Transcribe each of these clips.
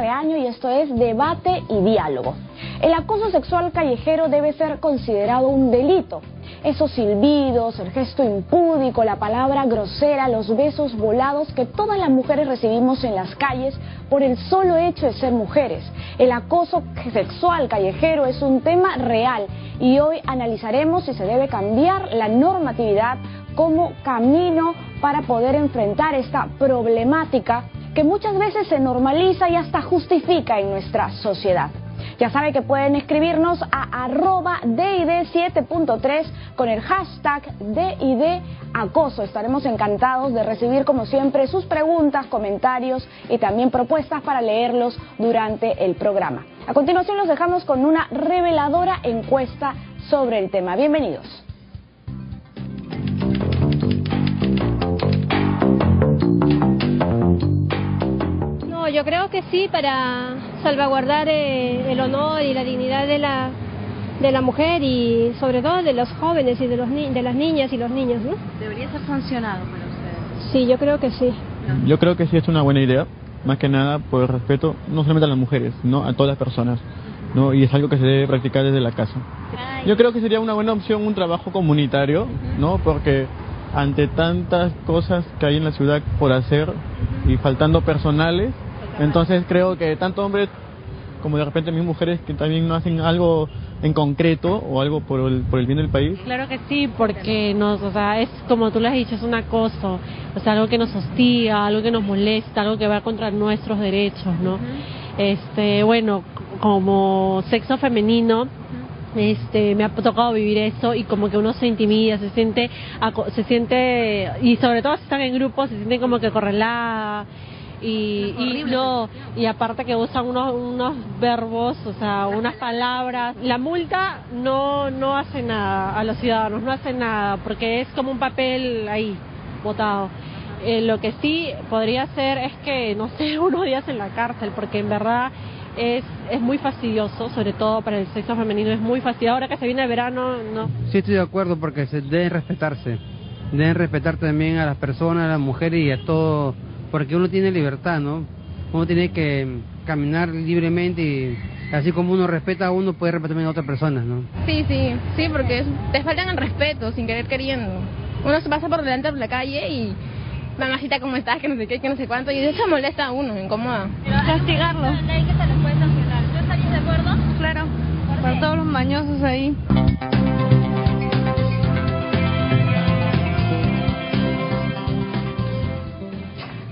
Reaño y esto es Debate y Diálogo. El acoso sexual callejero debe ser considerado un delito. Esos silbidos, el gesto impúdico, la palabra grosera, los besos volados que todas las mujeres recibimos en las calles por el solo hecho de ser mujeres. El acoso sexual callejero es un tema real y hoy analizaremos si se debe cambiar la normatividad como camino para poder enfrentar esta problemática que muchas veces se normaliza y hasta justifica en nuestra sociedad. Ya sabe que pueden escribirnos a @DID7.3 con el hashtag DIDacoso. Estaremos encantados de recibir, como siempre, sus preguntas, comentarios y también propuestas para leerlos durante el programa. A continuación los dejamos con una reveladora encuesta sobre el tema. Bienvenidos. Yo creo que sí, para salvaguardar el honor y la dignidad de la mujer y sobre todo de los jóvenes y de las niñas y los niños, ¿no? ¿Debería ser sancionado para ustedes? Sí, yo creo que sí. Yo creo que sí es una buena idea, más que nada por el respeto no solamente a las mujeres, sino a todas las personas, ¿no? Y es algo que se debe practicar desde la casa. Yo creo que sería una buena opción un trabajo comunitario, ¿no? Porque ante tantas cosas que hay en la ciudad por hacer y faltando personales, entonces creo que tanto hombres como de repente mis mujeres que también no hacen algo en concreto o algo por el bien del país. Claro que sí, porque es como tú lo has dicho, es un acoso, algo que nos hostiga, algo que nos molesta, algo que va contra nuestros derechos, ¿no? Bueno, como sexo femenino, me ha tocado vivir eso y como que uno se intimida, se siente y sobre todo si están en grupo se siente como que acorralada. Y aparte que usan unos verbos, unas palabras. La multa no hace nada a los ciudadanos, no hace nada, porque es como un papel ahí, botado. Lo que sí podría ser es que, no sé, unos días en la cárcel, porque en verdad es muy fastidioso, sobre todo para el sexo femenino, es muy fastidioso. Ahora que se viene el verano, no. Sí, estoy de acuerdo, porque deben respetarse. Deben respetar también a las personas, a las mujeres y a todo. Porque uno tiene libertad, ¿no? Uno tiene que caminar libremente y así como uno respeta a uno, puede respetar también a otras personas, ¿no? Sí, porque te faltan el respeto sin querer queriendo. Uno se pasa por delante de la calle y mamacita, ¿cómo estás? Que no sé qué, que no sé cuánto, y eso molesta a uno, incomoda. Castigarlo. La ley que se les puede sancionar. ¿Tú estarías de acuerdo? Claro, para todos los mañosos ahí.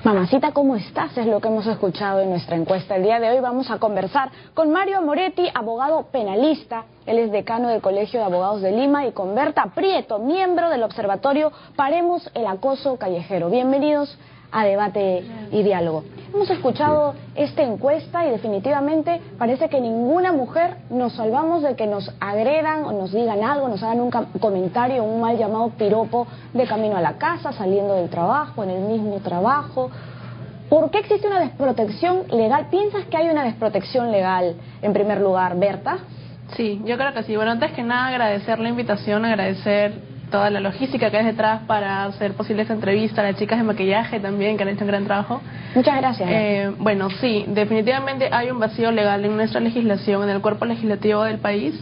Mamacita, ¿cómo estás? Es lo que hemos escuchado en nuestra encuesta. El día de hoy vamos a conversar con Mario Moretti, abogado penalista. Él es decano del Colegio de Abogados de Lima, y con Berta Prieto, miembro del observatorio Paremos el Acoso Callejero. Bienvenidos a Debate y Diálogo. Hemos escuchado esta encuesta y definitivamente parece que ninguna mujer nos salvamos de que nos agredan o nos digan algo, nos hagan un comentario, un mal llamado piropo de camino a la casa, saliendo del trabajo, en el mismo trabajo. ¿Por qué existe una desprotección legal? ¿Piensas que hay una desprotección legal en primer lugar, Berta? Sí, yo creo que sí. Bueno, antes que nada agradecer la invitación, agradecer toda la logística que hay detrás para hacer posible esta entrevista, a las chicas de maquillaje también, que han hecho un gran trabajo. Muchas gracias. Bueno, sí, definitivamente hay un vacío legal en nuestra legislación, en el cuerpo legislativo del país,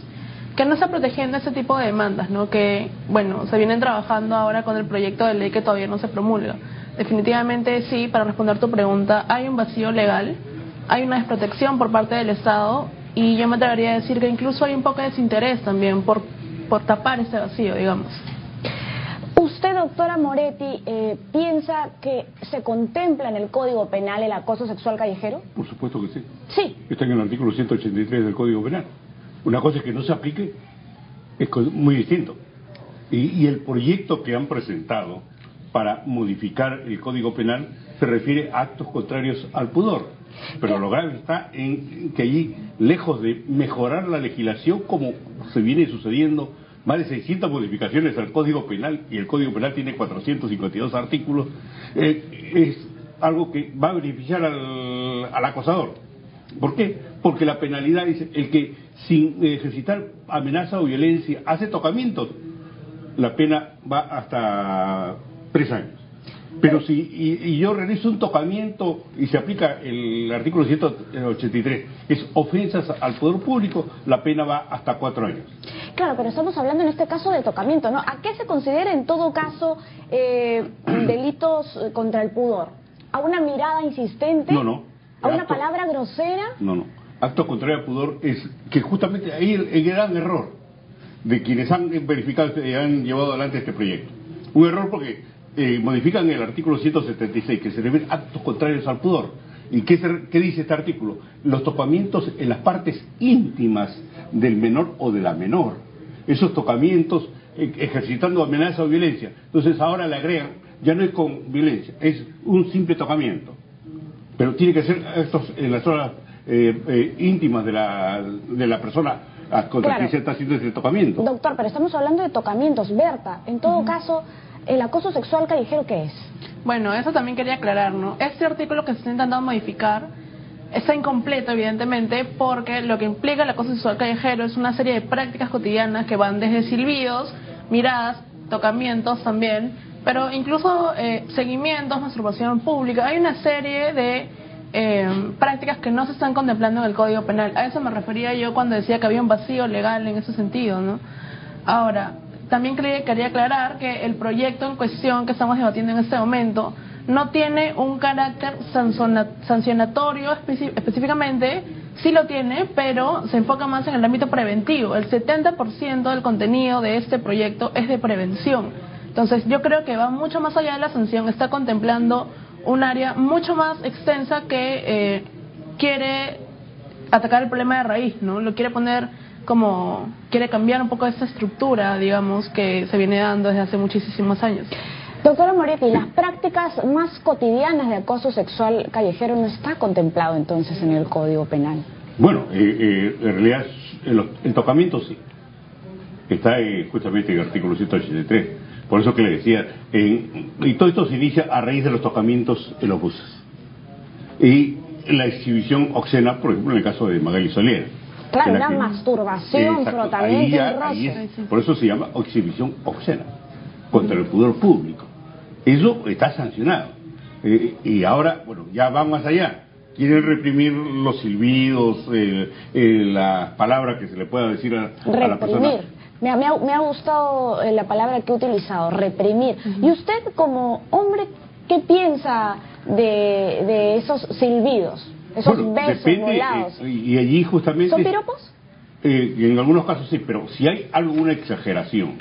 que no está protegiendo este tipo de demandas, ¿no? Que, bueno, se vienen trabajando ahora con el proyecto de ley que todavía no se promulga. Definitivamente sí, para responder tu pregunta, hay un vacío legal, hay una desprotección por parte del Estado, y yo me atrevería a decir que incluso hay un poco de desinterés también por tapar ese vacío, digamos. Usted, doctora Moretti, ¿piensa que se contempla en el Código Penal el acoso sexual callejero? Por supuesto que sí. Sí. Está en el artículo 183 del Código Penal. Una cosa es que no se aplique, es muy distinto. Y el proyecto que han presentado para modificar el Código Penal se refiere a actos contrarios al pudor. Pero lo grave está en que allí, lejos de mejorar la legislación, como se viene sucediendo, más de 600 modificaciones al Código Penal, y el Código Penal tiene 452 artículos, es algo que va a beneficiar al acosador. ¿Por qué? Porque la penalidad dice, el que sin ejercitar amenaza o violencia hace tocamientos, la pena va hasta 3 años. Pero si yo realizo un tocamiento y se aplica el artículo 183, es ofensas al poder público, la pena va hasta 4 años. Claro, pero estamos hablando en este caso de tocamiento, ¿no? ¿A qué se considera en todo caso delitos contra el pudor? ¿A una mirada insistente? No. ¿A una palabra grosera? No. Acto contrario al pudor es que justamente ahí el gran error de quienes han verificado y han llevado adelante este proyecto. Un error porque modifican el artículo 176, que se refiere a actos contrarios al pudor. ¿Y qué dice este artículo? Los tocamientos en las partes íntimas del menor o de la menor. Esos tocamientos ejercitando amenaza o violencia. Entonces ahora le agregan, ya no es con violencia, es un simple tocamiento. Pero tiene que ser estos en las zonas íntimas de la persona contra quien se está haciendo ese tocamiento. Doctor, pero estamos hablando de tocamientos. Berta, en todo caso, ¿el acoso sexual callejero qué es? Bueno, eso también quería aclarar, ¿no? Este artículo que se está intentando modificar está incompleto, evidentemente, porque lo que implica el acoso sexual callejero es una serie de prácticas cotidianas que van desde silbidos, miradas, tocamientos también, pero incluso seguimientos, masturbación pública. Hay una serie de prácticas que no se están contemplando en el Código Penal. A eso me refería yo cuando decía que había un vacío legal en ese sentido, ¿no? Ahora, también quería aclarar que el proyecto en cuestión que estamos debatiendo en este momento no tiene un carácter sancionatorio específicamente, sí lo tiene, pero se enfoca más en el ámbito preventivo. El 70% del contenido de este proyecto es de prevención. Entonces yo creo que va mucho más allá de la sanción, está contemplando un área mucho más extensa que quiere atacar el problema de raíz, ¿no? Lo quiere poner como, quiere cambiar un poco esta estructura, digamos, que se viene dando desde hace muchísimos años. Doctora Moretti, las prácticas más cotidianas de acoso sexual callejero no está contemplado entonces en el Código Penal. Bueno, en realidad el tocamiento sí, está justamente en el artículo 183. Por eso que le decía, y todo esto se inicia a raíz de los tocamientos en los buses. Y la exhibición obscena, por ejemplo, en el caso de Magali Soler. Claro, una masturbación, frotamiento y roce. Por eso se llama exhibición obscena, contra el pudor público. Eso está sancionado. Y ahora, bueno, ya van más allá. Quieren reprimir los silbidos, las palabras que se le pueda decir a la persona. Me ha gustado la palabra que he utilizado, reprimir. ¿Y usted como hombre qué piensa de esos silbidos, esos besos volados? Y allí justamente... ¿Son piropos? En algunos casos sí, pero si hay alguna exageración,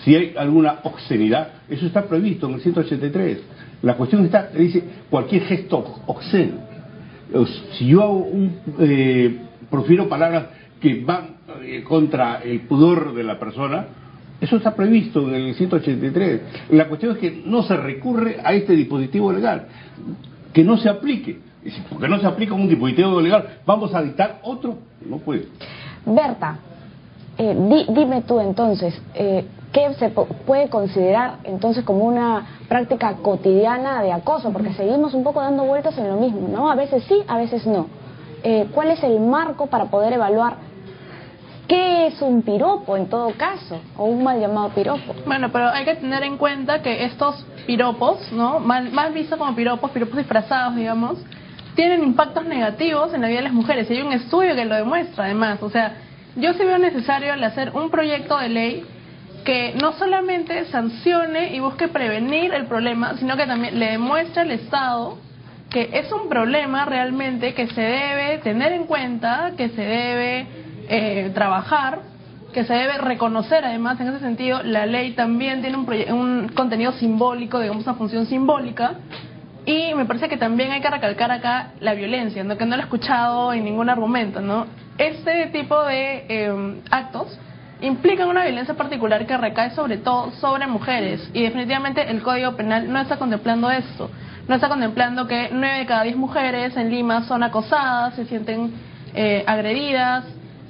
si hay alguna obscenidad, eso está previsto en el 183. La cuestión está, dice, cualquier gesto obsceno. Si yo hago profiero palabras que van contra el pudor de la persona, eso está previsto en el 183. La cuestión es que no se recurre a este dispositivo legal, que no se aplique. Y si porque no se aplica un dispositivo legal, vamos a dictar otro, no puede. Berta, dime tú entonces, ¿qué se puede considerar entonces como una práctica cotidiana de acoso? Porque seguimos un poco dando vueltas en lo mismo, ¿no? A veces sí, a veces no. ¿Cuál es el marco para poder evaluar qué es un piropo en todo caso, o un mal llamado piropo? Bueno, pero hay que tener en cuenta que estos piropos, ¿no? Mal vistos como piropos disfrazados, digamos, tienen impactos negativos en la vida de las mujeres. Y hay un estudio que lo demuestra, además. O sea, yo sí veo necesario al hacer un proyecto de ley que no solamente sancione y busque prevenir el problema, sino que también le demuestre al Estado que es un problema realmente que se debe tener en cuenta, que se debe trabajar, que se debe reconocer. Además, en ese sentido, la ley también tiene un contenido simbólico, digamos, una función simbólica. Y me parece que también hay que recalcar acá la violencia, ¿no? Que no lo he escuchado en ningún argumento, ¿no? Este tipo de actos implican una violencia particular que recae sobre todo sobre mujeres, y definitivamente el Código Penal no está contemplando esto. No está contemplando que 9 de cada 10 mujeres en Lima son acosadas, se sienten agredidas,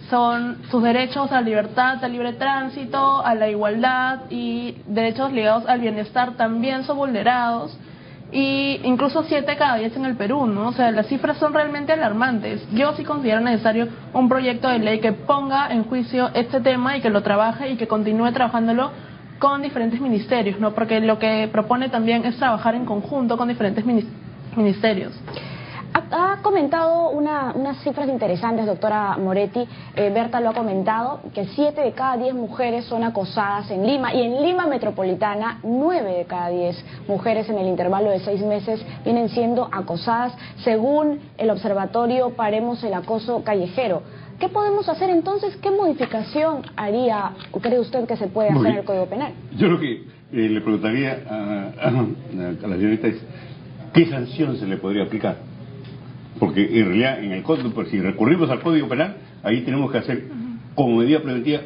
son sus derechos a la libertad, al libre tránsito, a la igualdad y derechos ligados al bienestar también son vulnerados. Y incluso 7 de cada 10 en el Perú, ¿no? O sea, las cifras son realmente alarmantes. Yo sí considero necesario un proyecto de ley que ponga en juicio este tema y que lo trabaje y que continúe trabajándolo con diferentes ministerios, ¿no? Porque lo que propone también es trabajar en conjunto con diferentes ministerios. Ha comentado unas cifras interesantes, doctora Moretti. Berta lo ha comentado, que 7 de cada 10 mujeres son acosadas en Lima, y en Lima metropolitana 9 de cada 10 mujeres en el intervalo de 6 meses vienen siendo acosadas, según el observatorio Paremos el Acoso Callejero. ¿Qué podemos hacer entonces? ¿Qué modificación haría o cree usted que se puede hacer en el Código Penal? Yo lo que le preguntaría a la señorita es, ¿qué sanción se le podría aplicar? Porque en realidad en el código, pues, si recurrimos al Código Penal, ahí tenemos que hacer como medida preventiva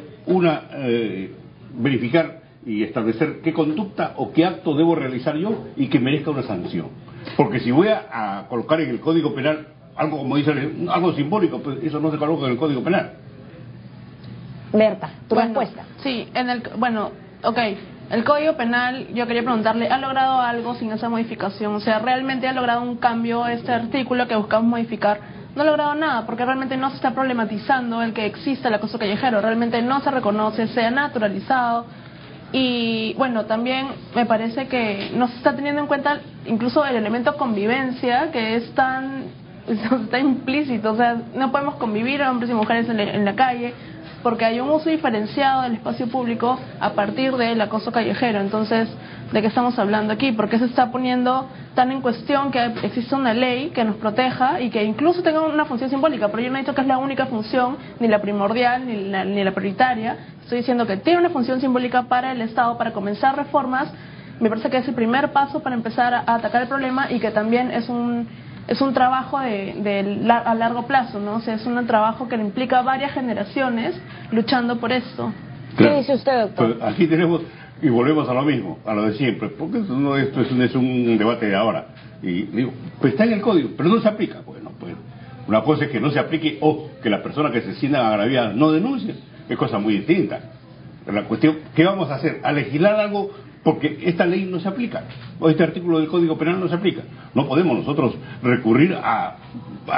verificar y establecer qué conducta o qué acto debo realizar yo y que merezca una sanción. Porque si voy a colocar en el Código Penal algo, como dice, algo simbólico, pues eso no se coloca en el Código Penal. Berta, tu respuesta. Sí, el Código Penal, yo quería preguntarle, ¿ha logrado algo sin esa modificación? O sea, ¿realmente ha logrado un cambio este artículo que buscamos modificar? No ha logrado nada, porque realmente no se está problematizando el que exista el acoso callejero, realmente no se reconoce, se ha naturalizado. Y bueno, también me parece que no se está teniendo en cuenta incluso el elemento convivencia, que es está implícito. O sea, no podemos convivir hombres y mujeres en la calle, porque hay un uso diferenciado del espacio público a partir del acoso callejero. Entonces, ¿de qué estamos hablando aquí? ¿Por qué se está poniendo tan en cuestión que existe una ley que nos proteja y que incluso tenga una función simbólica? Pero yo no he dicho que es la única función, ni la primordial, ni la prioritaria. Estoy diciendo que tiene una función simbólica para el Estado, para comenzar reformas. Me parece que es el primer paso para empezar a atacar el problema, y que también es un trabajo a largo plazo, ¿no? O sea, es un trabajo que implica varias generaciones luchando por esto. Claro. ¿Qué dice usted, doctor? Pues aquí tenemos, y volvemos a lo mismo, a lo de siempre, porque esto es un debate de ahora. Y digo, pues está en el código, pero no se aplica. Bueno, pues una cosa es que no se aplique o que la persona que se sienta agraviada no denuncie, es cosa muy distinta. La cuestión, ¿qué vamos a hacer? ¿A legislar algo? Porque esta ley no se aplica, o este artículo del Código Penal no se aplica. No podemos nosotros recurrir a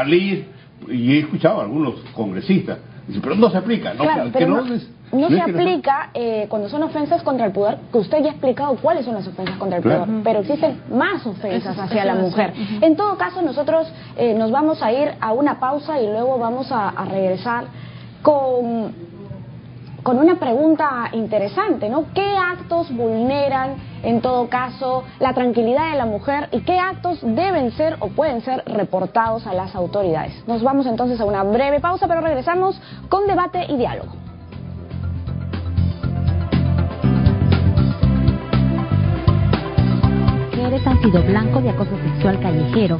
leyes, y he escuchado a algunos congresistas, dicen, pero no se aplica. No, claro, pero no se aplica cuando son ofensas contra el poder, que usted ya ha explicado cuáles son las ofensas contra el poder, pero existen más ofensas hacia la mujer. En todo caso, nosotros nos vamos a ir a una pausa y luego vamos a regresar con una pregunta interesante, ¿no? ¿Qué actos vulneran, en todo caso, la tranquilidad de la mujer, y qué actos deben ser o pueden ser reportados a las autoridades? Nos vamos entonces a una breve pausa, pero regresamos con debate y diálogo. Mujeres han sido blanco de acoso sexual callejero.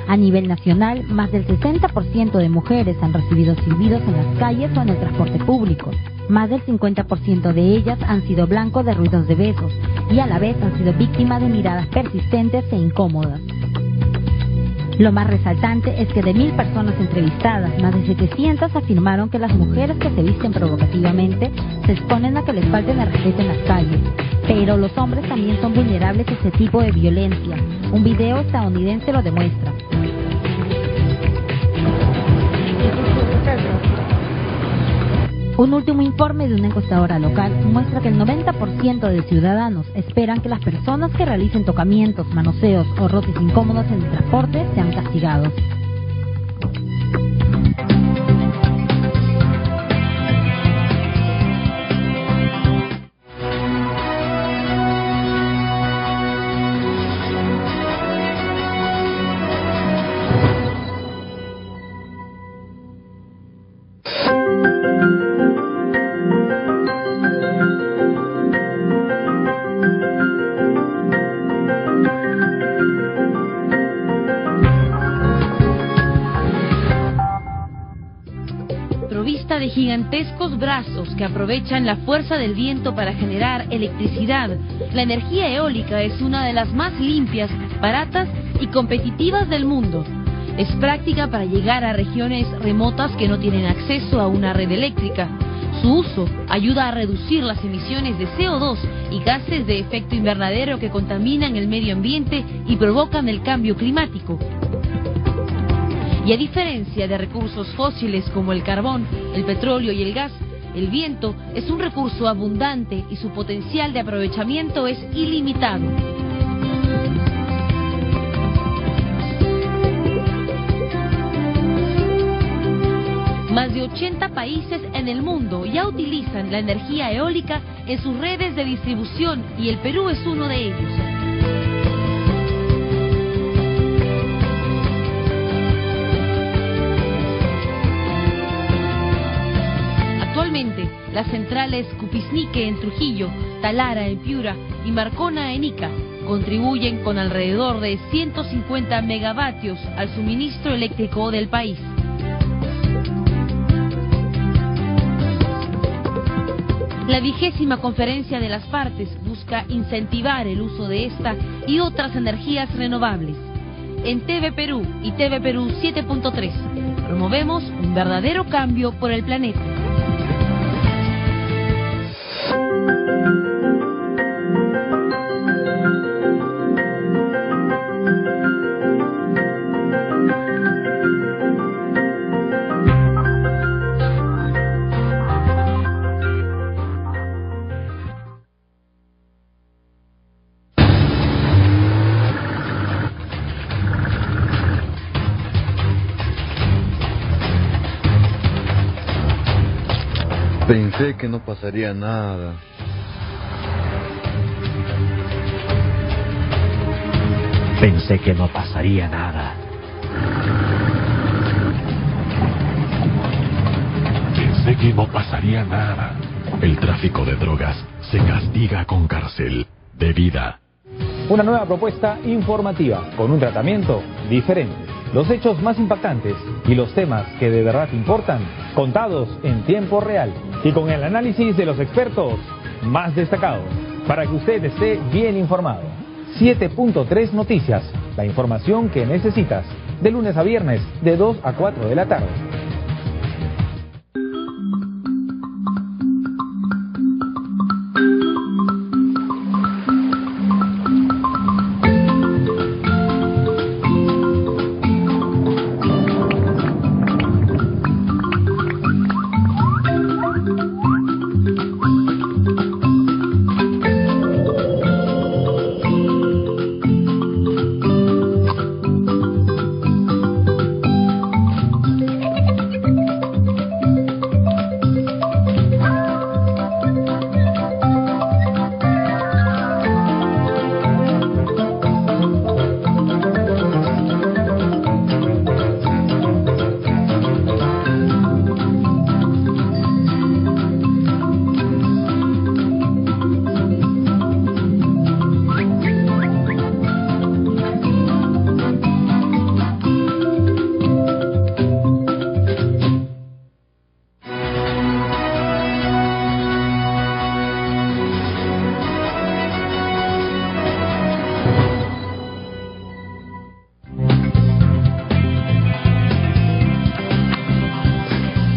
A nivel nacional, más del 60% de mujeres han recibido silbidos en las calles o en el transporte público. Más del 50% de ellas han sido blanco de ruidos de besos, y a la vez han sido víctimas de miradas persistentes e incómodas. Lo más resaltante es que de 1.000 personas entrevistadas, más de 700 afirmaron que las mujeres que se visten provocativamente se exponen a que les falten el respeto en las calles. Pero los hombres también son vulnerables a este tipo de violencia. Un video estadounidense lo demuestra. Un último informe de una encuestadora local muestra que el 90% de ciudadanos esperan que las personas que realicen tocamientos, manoseos o roces incómodos en el transporte sean castigados. Provista de gigantescos brazos que aprovechan la fuerza del viento para generar electricidad, la energía eólica es una de las más limpias, baratas y competitivas del mundo. Es práctica para llegar a regiones remotas que no tienen acceso a una red eléctrica. Su uso ayuda a reducir las emisiones de CO2 y gases de efecto invernadero que contaminan el medio ambiente y provocan el cambio climático. Y a diferencia de recursos fósiles como el carbón, el petróleo y el gas, El viento es un recurso abundante y su potencial de aprovechamiento es ilimitado. Más de 80 países en el mundo ya utilizan la energía eólica en sus redes de distribución y el Perú es uno de ellos. Actualmente, las centrales Cupisnique en Trujillo, Talara en Piura y Marcona en Ica contribuyen con alrededor de 150 megavatios al suministro eléctrico del país. La 20ª Conferencia de las Partes busca incentivar el uso de esta y otras energías renovables. En TV Perú y TV Perú 7.3 promovemos un verdadero cambio por el planeta. Pensé que no pasaría nada. Pensé que no pasaría nada. Pensé que no pasaría nada. El tráfico de drogas se castiga con cárcel de vida. Una nueva propuesta informativa con un tratamiento diferente. Los hechos más impactantes y los temas que de verdad importan, contados en tiempo real y con el análisis de los expertos más destacados, para que usted esté bien informado. 7.3 Noticias, la información que necesitas, de lunes a viernes, de 2 a 4 de la tarde.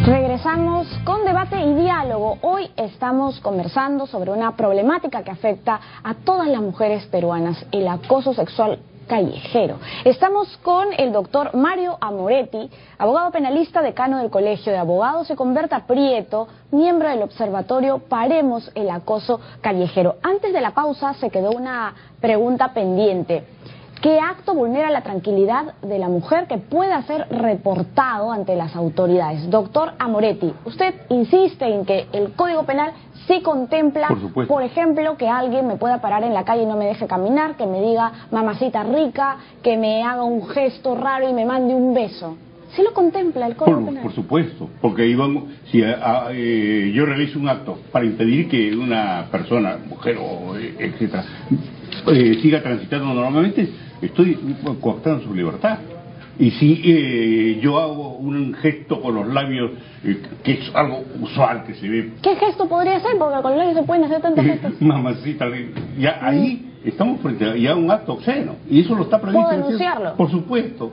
Regresamos con debate y diálogo. Hoy estamos conversando sobre una problemática que afecta a todas las mujeres peruanas, el acoso sexual callejero. Estamos con el doctor Mario Amoretti, abogado penalista, decano del Colegio de Abogados, y con Berta Prieto, miembro del observatorio Paremos el Acoso Callejero. Antes de la pausa se quedó una pregunta pendiente. ¿Qué acto vulnera la tranquilidad de la mujer que pueda ser reportado ante las autoridades? Doctor Amoretti, usted insiste en que el Código Penal sí contempla, por ejemplo, que alguien me pueda parar en la calle y no me deje caminar, que me diga mamacita rica, que me haga un gesto raro y me mande un beso. ¿Sí lo contempla el Código Penal? Por supuesto, porque si yo realizo un acto para impedir que una persona, mujer o etcétera, siga transitando normalmente, estoy coartando su libertad. Y si yo hago un gesto con los labios, que es algo usual que se ve. ¿Qué gesto podría ser? Porque con los labios se pueden hacer tantos gestos. Mamacita, ya ahí estamos frente a un acto obsceno. Y eso lo está previsto. ¿Puedo denunciarlo? Por supuesto.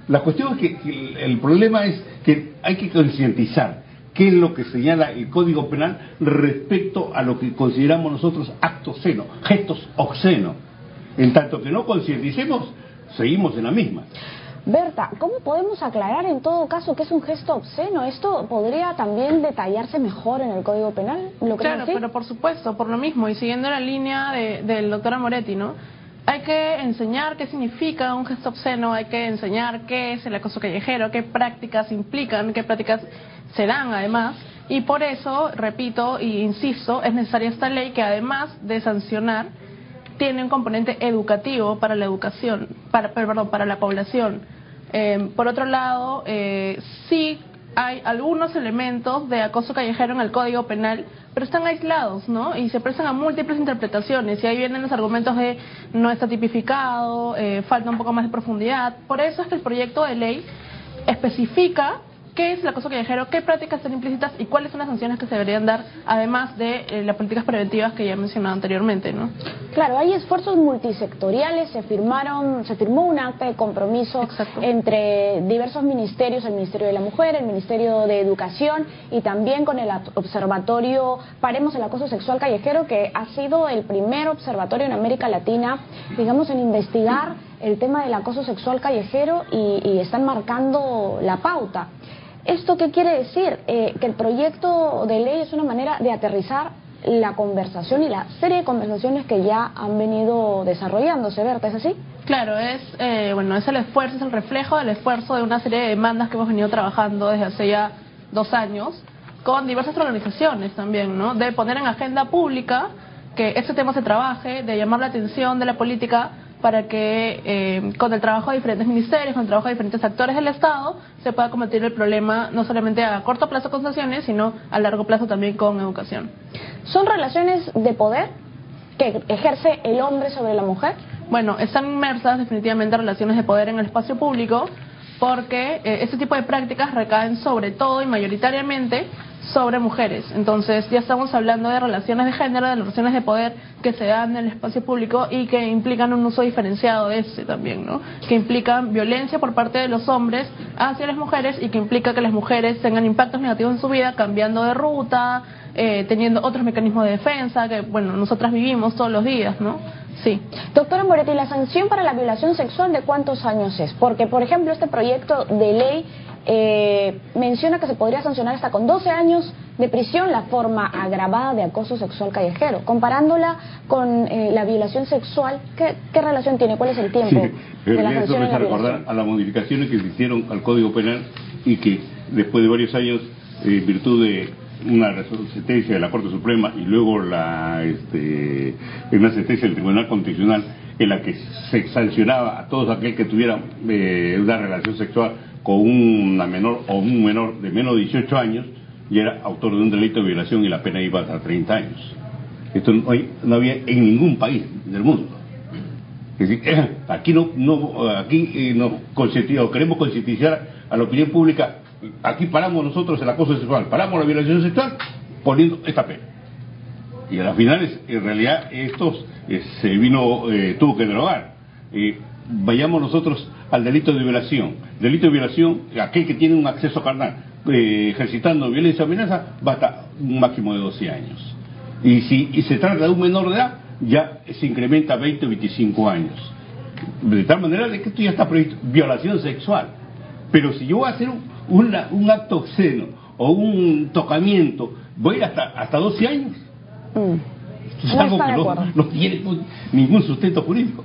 La cuestión es que el problema es que hay que concientizar qué es lo que señala el Código Penal respecto a lo que consideramos nosotros actos obscenos, gestos obscenos. En tanto que no concienticemos, seguimos en la misma. Berta, ¿cómo podemos aclarar en todo caso que es un gesto obsceno? ¿Esto podría también detallarse mejor en el Código Penal? Claro, pero por supuesto, por lo mismo, y siguiendo la línea del doctora Moretti, ¿no? Hay que enseñar qué significa un gesto obsceno, hay que enseñar qué es el acoso callejero, qué prácticas implican, qué prácticas se dan además, y por eso, repito e insisto, es necesaria esta ley que además de sancionar, tiene un componente educativo para la educación, para la población. Por otro lado, sí hay algunos elementos de acoso callejero en el Código Penal, pero están aislados, ¿no? Y se prestan a múltiples interpretaciones, y ahí vienen los argumentos de no está tipificado, falta un poco más de profundidad. Por eso es que el proyecto de ley especifica qué es el acoso callejero, qué prácticas están implícitas y cuáles son las sanciones que se deberían dar, además de las políticas preventivas que ya he mencionado anteriormente, ¿no? Claro, hay esfuerzos multisectoriales, se firmó un acta de compromiso entre diversos ministerios, el Ministerio de la Mujer, el Ministerio de Educación y también con el observatorio Paremos el Acoso Sexual Callejero, que ha sido el primer observatorio en América Latina, digamos, en investigar el tema del acoso sexual callejero y están marcando la pauta. ¿Esto qué quiere decir? Que el proyecto de ley es una manera de aterrizar la conversación y la serie de conversaciones que ya han venido desarrollándose, Berta, ¿es así? Claro, es el esfuerzo, es el reflejo del esfuerzo de una serie de demandas que hemos venido trabajando desde hace ya 2 años con diversas organizaciones también, ¿no? De poner en agenda pública que este tema se trabaje, de llamar la atención de la política para que con el trabajo de diferentes ministerios, con el trabajo de diferentes actores del Estado, se pueda combatir el problema no solamente a corto plazo con sanciones, sino a largo plazo también con educación. ¿Son relaciones de poder que ejerce el hombre sobre la mujer? Bueno, están inmersas definitivamente relaciones de poder en el espacio público, porque este tipo de prácticas recaen sobre todo y mayoritariamente sobre mujeres. Entonces ya estamos hablando de relaciones de género, de relaciones de poder que se dan en el espacio público y que implican un uso diferenciado de este también, ¿no? Que implican violencia por parte de los hombres hacia las mujeres y que implica que las mujeres tengan impactos negativos en su vida, cambiando de ruta, teniendo otros mecanismos de defensa que, bueno, nosotras vivimos todos los días, ¿no? Sí. Doctora Moretti, ¿la sanción para la violación sexual de cuántos años es? Porque, por ejemplo, este proyecto de ley menciona que se podría sancionar hasta con 12 años de prisión la forma agravada de acoso sexual callejero. Comparándola con la violación sexual, ¿qué relación tiene? ¿Cuál es el tiempo de la sanción? Eso me hace recordar a las modificaciones que se hicieron al Código Penal y que después de varios años, en virtud de una sentencia de la Corte Suprema y luego una sentencia del Tribunal Constitucional en la que se sancionaba a todos aquel que tuviera una relación sexual con una menor o un menor de menos de 18 años y era autor de un delito de violación y la pena iba hasta 30 años. Esto no había en ningún país del mundo. Es decir, aquí queremos concientizar a la opinión pública. Aquí paramos nosotros el acoso sexual, paramos la violación sexual poniendo esta pena. Y a las finales, en realidad, tuvo que derogar. Vayamos nosotros al delito de violación. Delito de violación, aquel que tiene un acceso carnal ejercitando violencia o amenaza, va hasta un máximo de 12 años. Y si se trata de un menor de edad, ya se incrementa a 20 o 25 años. De tal manera de que esto ya está previsto, violación sexual. Pero si yo voy a hacer un acto obsceno o un tocamiento, voy a ir hasta 12 años. Es algo que no tiene ningún sustento jurídico.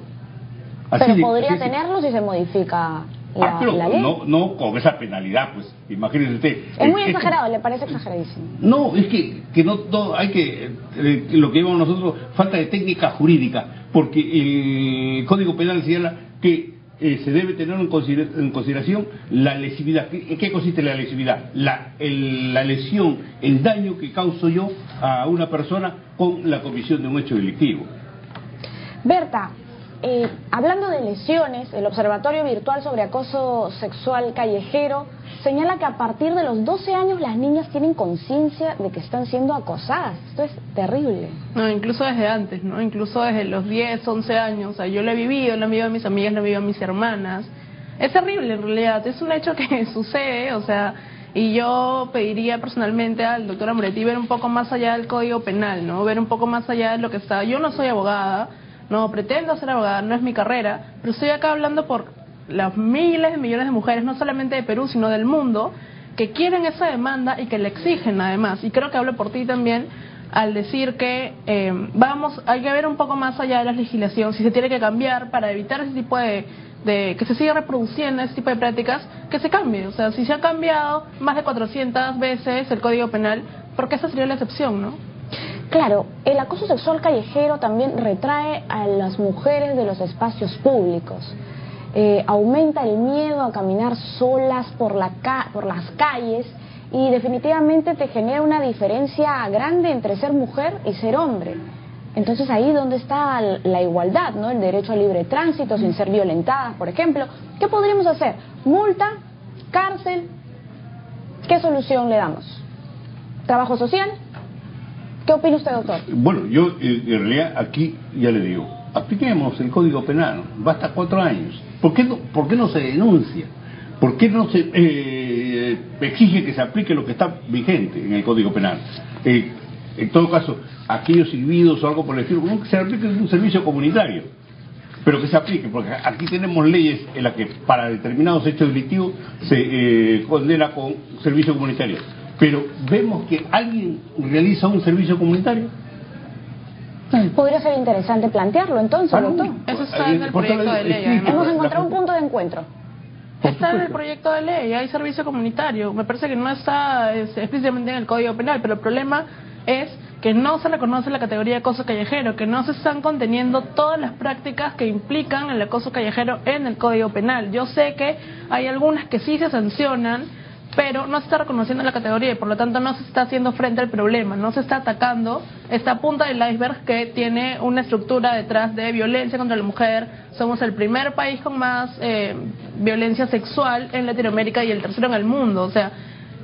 Pero podría tenerlo si se modifica la ley. No con esa penalidad, pues, imagínese usted. Es muy exagerado, ¿le parece exageradísimo? No, es que no todo, hay que, lo que llamamos nosotros, falta de técnica jurídica, porque el Código Penal señala que se debe tener en consideración la lesividad. ¿En qué consiste la lesividad? La lesión, el daño que causo yo a una persona con la comisión de un hecho delictivo. Berta, hablando de lesiones, el Observatorio Virtual sobre Acoso Sexual Callejero señala que a partir de los 12 años las niñas tienen conciencia de que están siendo acosadas. Esto es terrible. No, incluso desde antes, ¿no? Incluso desde los 10, 11 años. O sea, yo lo he vivido, lo he vivido a mis amigas, lo he vivido a mis hermanas. Es terrible en realidad, es un hecho que sucede, o sea, y yo pediría personalmente al doctor Moretti ver un poco más allá del Código Penal, ¿no? Ver un poco más allá de lo que está. Yo no soy abogada, no pretendo ser abogada, no es mi carrera, pero estoy acá hablando por los miles de millones de mujeres, no solamente de Perú, sino del mundo, que quieren esa demanda y que la exigen además. Y creo que hablo por ti también al decir que hay que ver un poco más allá de la legislación, si se tiene que cambiar para evitar ese tipo de que se siga reproduciendo ese tipo de prácticas, que se cambie. O sea, si se ha cambiado más de 400 veces el Código Penal, ¿por qué esa sería la excepción, no? Claro, el acoso sexual callejero también retrae a las mujeres de los espacios públicos. Aumenta el miedo a caminar solas por las calles y definitivamente te genera una diferencia grande entre ser mujer y ser hombre. Entonces ahí donde está la igualdad, ¿no? El derecho al libre tránsito sin ser violentadas, por ejemplo. ¿Qué podríamos hacer? ¿Multa? ¿Cárcel? ¿Qué solución le damos? ¿Trabajo social? ¿Qué opina usted, doctor? Bueno, yo en realidad aquí ya le digo, apliquemos el Código Penal, basta 4 años. ¿Por qué no se denuncia? ¿Por qué no se exige que se aplique lo que está vigente en el Código Penal? En todo caso, aquellos silbidos o algo por el estilo, como que se aplique un servicio comunitario, pero que se aplique, porque aquí tenemos leyes en las que para determinados hechos delictivos se condena con servicio comunitario, pero vemos que alguien realiza un servicio comunitario. Podría ser interesante plantearlo entonces, doctor. Eso está en el proyecto de ley. Hemos encontrado un punto de encuentro. Está en el proyecto de ley, hay servicio comunitario. Me parece que no está explícitamente en el Código Penal, pero el problema es que no se reconoce la categoría de acoso callejero, que no se están conteniendo todas las prácticas que implican el acoso callejero en el Código Penal. Yo sé que hay algunas que sí se sancionan, pero no se está reconociendo la categoría y por lo tanto no se está haciendo frente al problema, no se está atacando esta punta del iceberg que tiene una estructura detrás de violencia contra la mujer. Somos el primer país con más violencia sexual en Latinoamérica y el tercero en el mundo. O sea,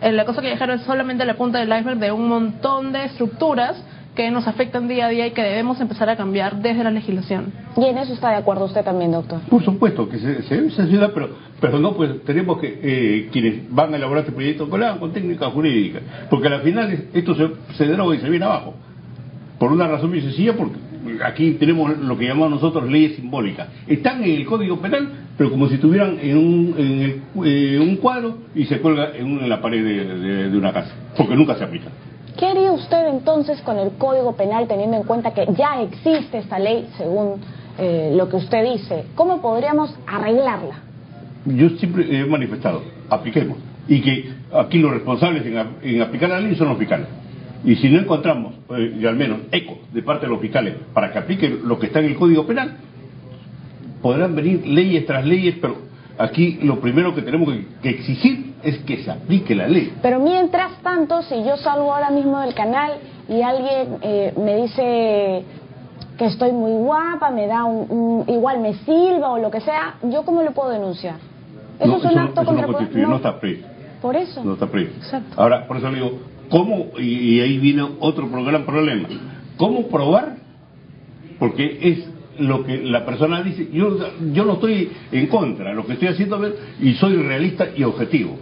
el acoso callejero es solamente la punta del iceberg de un montón de estructuras que nos afectan día a día y que debemos empezar a cambiar desde la legislación. ¿Y en eso está de acuerdo usted también, doctor? Por supuesto que se debe sancionar, pero no, pues tenemos que quienes van a elaborar este proyecto que lo hagan con técnica jurídica, porque al final esto se droga y se viene abajo, por una razón muy sencilla, porque aquí tenemos lo que llamamos nosotros leyes simbólicas. Están en el Código Penal, pero como si estuvieran en un cuadro y se cuelga en la pared de una casa, porque nunca se aplica. ¿Qué haría usted entonces con el Código Penal teniendo en cuenta que ya existe esta ley, según lo que usted dice? ¿Cómo podríamos arreglarla? Yo siempre he manifestado, apliquemos. Y que aquí los responsables en aplicar la ley son los fiscales. Y si no encontramos, y al menos, eco de parte de los fiscales para que apliquen lo que está en el Código Penal, podrán venir leyes tras leyes, pero aquí lo primero que tenemos que exigir es que se aplique la ley. Pero mientras tanto, si yo salgo ahora mismo del canal y alguien me dice que estoy muy guapa, me da igual me silba o lo que sea, ¿yo cómo lo puedo denunciar? ¿Eso es un acto contra no está previsto. Por eso. No está previsto. Exacto. Ahora, por eso le digo, ¿cómo? Y ahí viene otro gran problema. ¿Cómo probar? Porque es lo que la persona dice. Yo no estoy en contra, lo que estoy haciendo y soy realista y objetivo.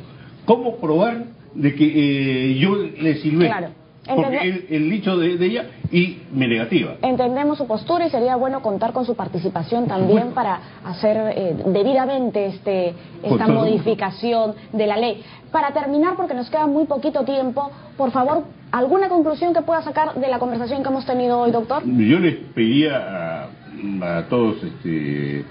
¿Cómo probar de que yo le silbé? Claro. Porque el dicho de ella y mi negativa. Entendemos su postura y sería bueno contar con su participación también para hacer debidamente esta modificación de la ley. Para terminar, porque nos queda muy poquito tiempo, por favor, ¿alguna conclusión que pueda sacar de la conversación que hemos tenido hoy, doctor? Yo les pedía a todos, de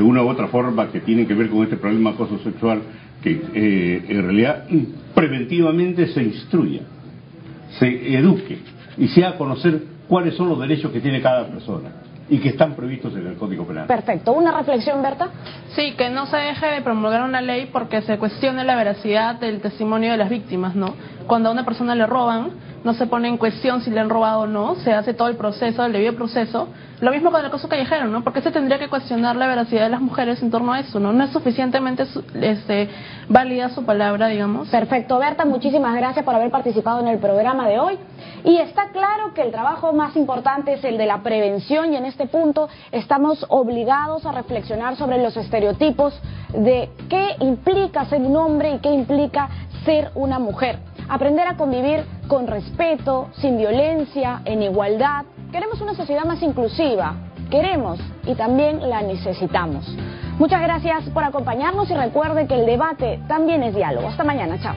una u otra forma, que tienen que ver con este problema de acoso sexual, que en realidad preventivamente se instruya, se eduque y se haga conocer cuáles son los derechos que tiene cada persona y que están previstos en el Código Penal. Perfecto. ¿Una reflexión, Berta? Sí, que no se deje de promulgar una ley porque se cuestione la veracidad del testimonio de las víctimas, ¿no? Cuando a una persona le roban, no se pone en cuestión si le han robado o no, se hace todo el proceso, el debido proceso. Lo mismo con el acoso callejero, ¿no? Porque se tendría que cuestionar la veracidad de las mujeres en torno a eso, ¿no? No es suficientemente válida su palabra, digamos. Perfecto. Berta, muchísimas gracias por haber participado en el programa de hoy. Y está claro que el trabajo más importante es el de la prevención y en este punto estamos obligados a reflexionar sobre los estereotipos de qué implica ser un hombre y qué implica ser una mujer. Aprender a convivir con respeto, sin violencia, en igualdad. Queremos una sociedad más inclusiva, queremos y también la necesitamos. Muchas gracias por acompañarnos y recuerde que el debate también es diálogo. Hasta mañana, chao.